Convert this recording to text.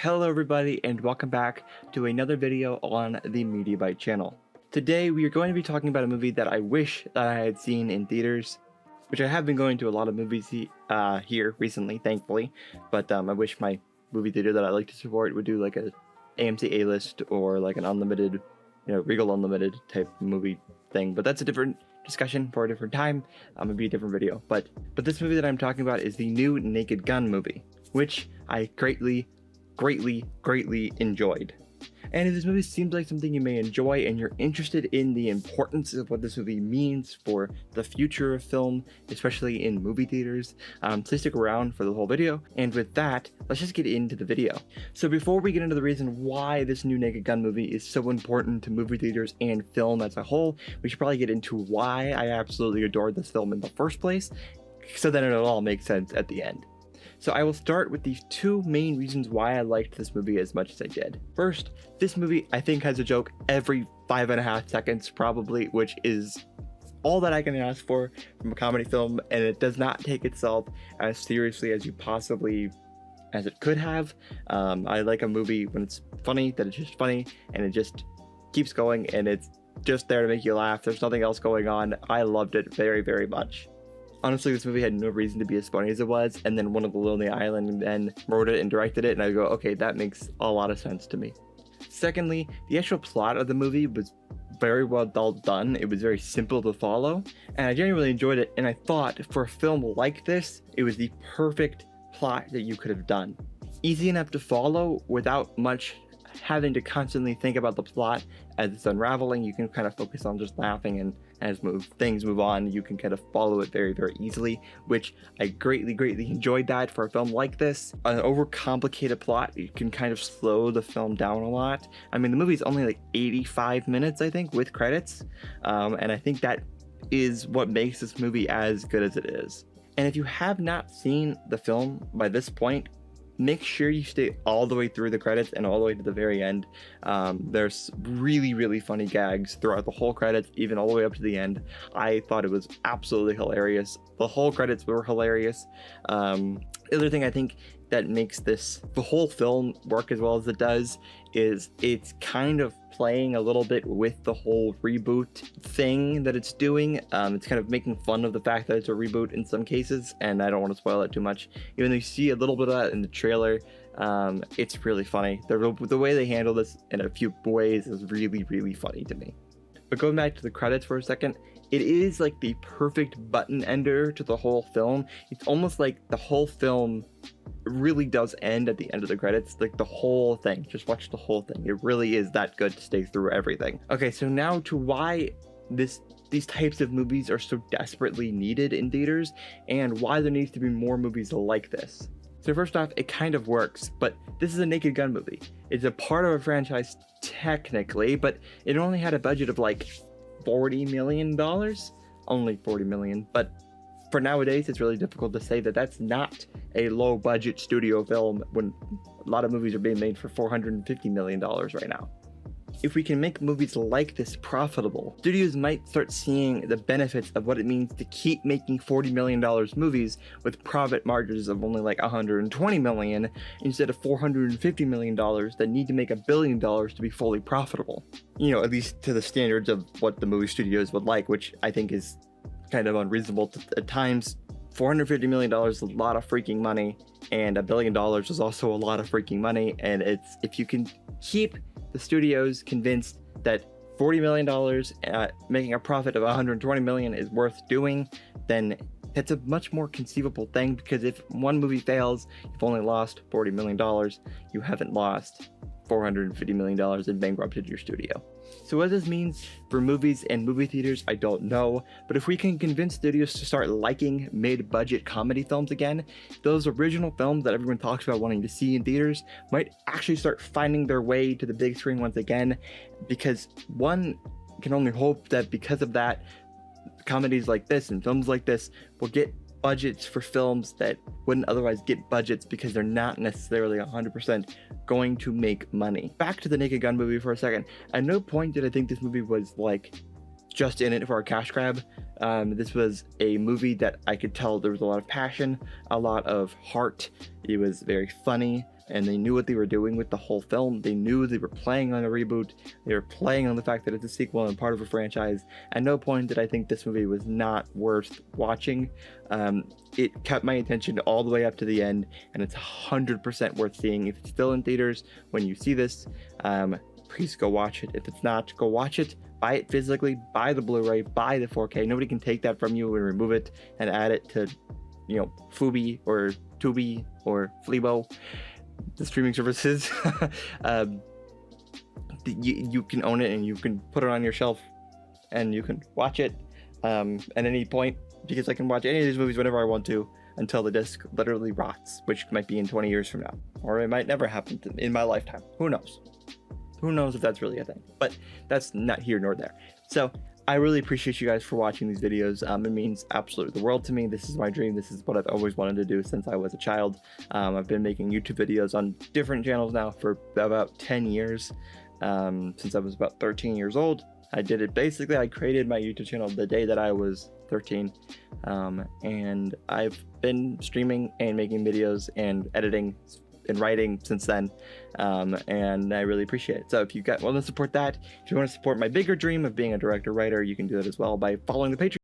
Hello everybody and welcome back to another video on the Media Byte channel. Today we are going to be talking about a movie that I wish that I had seen in theaters, which I have been going to a lot of movies here recently, thankfully, but I wish my movie theater that I like to support would do like a AMC A-list or like an unlimited, Regal Unlimited type movie thing, but that's a different discussion for a different time. Maybe a different video, but this movie that I'm talking about is the new Naked Gun movie, which I greatly enjoyed. And if this movie seems like something you may enjoy and you're interested in the importance of what this movie means for the future of film, especially in movie theaters, please stick around for the whole video. And with that, let's just get into the video. So before we get into the reason why this new Naked Gun movie is so important to movie theaters and film as a whole, we should probably get into why I absolutely adored this film in the first place, so that it'll all make sense at the end. So I will start with the two main reasons why I liked this movie as much as I did. First, this movie I think has a joke every 5.5 seconds probably, which is all that I can ask for from a comedy film, and it does not take itself as seriously as it could have. I like a movie when it's funny, that it's just funny, and it just keeps going, and it's just there to make you laugh. There's nothing else going on. I loved it very much. Honestly, this movie had no reason to be as funny as it was, and then one of the Lonely Island men wrote it and directed it, and I go, okay, that makes a lot of sense to me. Secondly, the actual plot of the movie was very well done. It was very simple to follow, and I genuinely enjoyed it, and I thought for a film like this, it was the perfect plot that you could have done. Easy enough to follow without much having to constantly think about the plot as it's unraveling. You can kind of focus on just laughing, and as things move on, you can kind of follow it very easily, which I greatly enjoyed that for a film like this. An overcomplicated plot, you can kind of slow the film down a lot. I mean, the movie's only like 85 minutes, I think, with credits, and I think that is what makes this movie as good as it is. And if you have not seen the film by this point, make sure you stay all the way through the credits and all the way to the very end. There's really funny gags throughout the whole credits, even all the way up to the end. I thought it was absolutely hilarious. The whole credits were hilarious. The other thing I think that makes the whole film work as well as it does is it's kind of playing a little bit with the whole reboot thing that it's doing. It's kind of making fun of the fact that it's a reboot in some cases, and I don't want to spoil it too much. Even though you see a little bit of that in the trailer, it's really funny. The way they handle this in a few ways is really funny to me. But going back to the credits for a second, it is like the perfect button ender to the whole film. It's almost like the whole film really does end at the end of the credits, like the whole thing. Just watch the whole thing. It really is that good to stay through everything. Okay, so now to why these types of movies are so desperately needed in theaters, and why there needs to be more movies like this. So first off, it kind of works, but this is a Naked Gun movie. It's a part of a franchise technically, but it only had a budget of like $40 million, only $40 million, but for nowadays, it's really difficult to say that that's not a low budget studio film when a lot of movies are being made for $450 million right now. If we can make movies like this profitable, studios might start seeing the benefits of what it means to keep making $40 million movies with profit margins of only like $120 million instead of $450 million that need to make $1 billion to be fully profitable. At least to the standards of what the movie studios would like, which I think is kind of unreasonable at times. $450 million is a lot of freaking money, and $1 billion is also a lot of freaking money. And if you can keep the studios convinced that $40 million making a profit of $120 million is worth doing, then it's a much more conceivable thing, because if one movie fails, you've only lost $40 million. You haven't lost $450 million and bankrupted your studio. So what this means for movies and movie theaters, I don't know, but if we can convince studios to start liking mid-budget comedy films again, those original films that everyone talks about wanting to see in theaters might actually start finding their way to the big screen once again, because one can only hope that because of that, comedies like this and films like this will get budgets for films that wouldn't otherwise get budgets because they're not necessarily 100% going to make money. Back to the Naked Gun movie for a second. At no point did I think this movie was like just in it for a cash grab. This was a movie that I could tell there was a lot of passion, a lot of heart. It was very funny, and they knew what they were doing with the whole film. They knew they were playing on a reboot. They were playing on the fact that it's a sequel and part of a franchise. At no point did I think this movie was not worth watching. It kept my attention all the way up to the end, and it's 100% worth seeing. If it's still in theaters when you see this, please go watch it. If it's not, go watch it. Buy it physically, buy the Blu-ray, buy the 4K. Nobody can take that from you and remove it and add it to, Fubi or Tubi or Fleabo, the streaming services. You can own it and you can put it on your shelf and you can watch it at any point, because I can watch any of these movies whenever I want to until the disc literally rots, which might be in 20 years from now, or it might never happen in my lifetime. Who knows? Who knows if that's really a thing, but that's not here nor there. So I really appreciate you guys for watching these videos. It means absolutely the world to me. This is my dream. This is what I've always wanted to do since I was a child. I've been making YouTube videos on different channels now for about 10 years, since I was about 13 years old. I did it basically, I created my YouTube channel the day that I was 13, and I've been streaming and making videos and editing and writing since then, and I really appreciate it. So if you want to support that, if you want to support my bigger dream of being a director writer, you can do that as well by following the Patreon.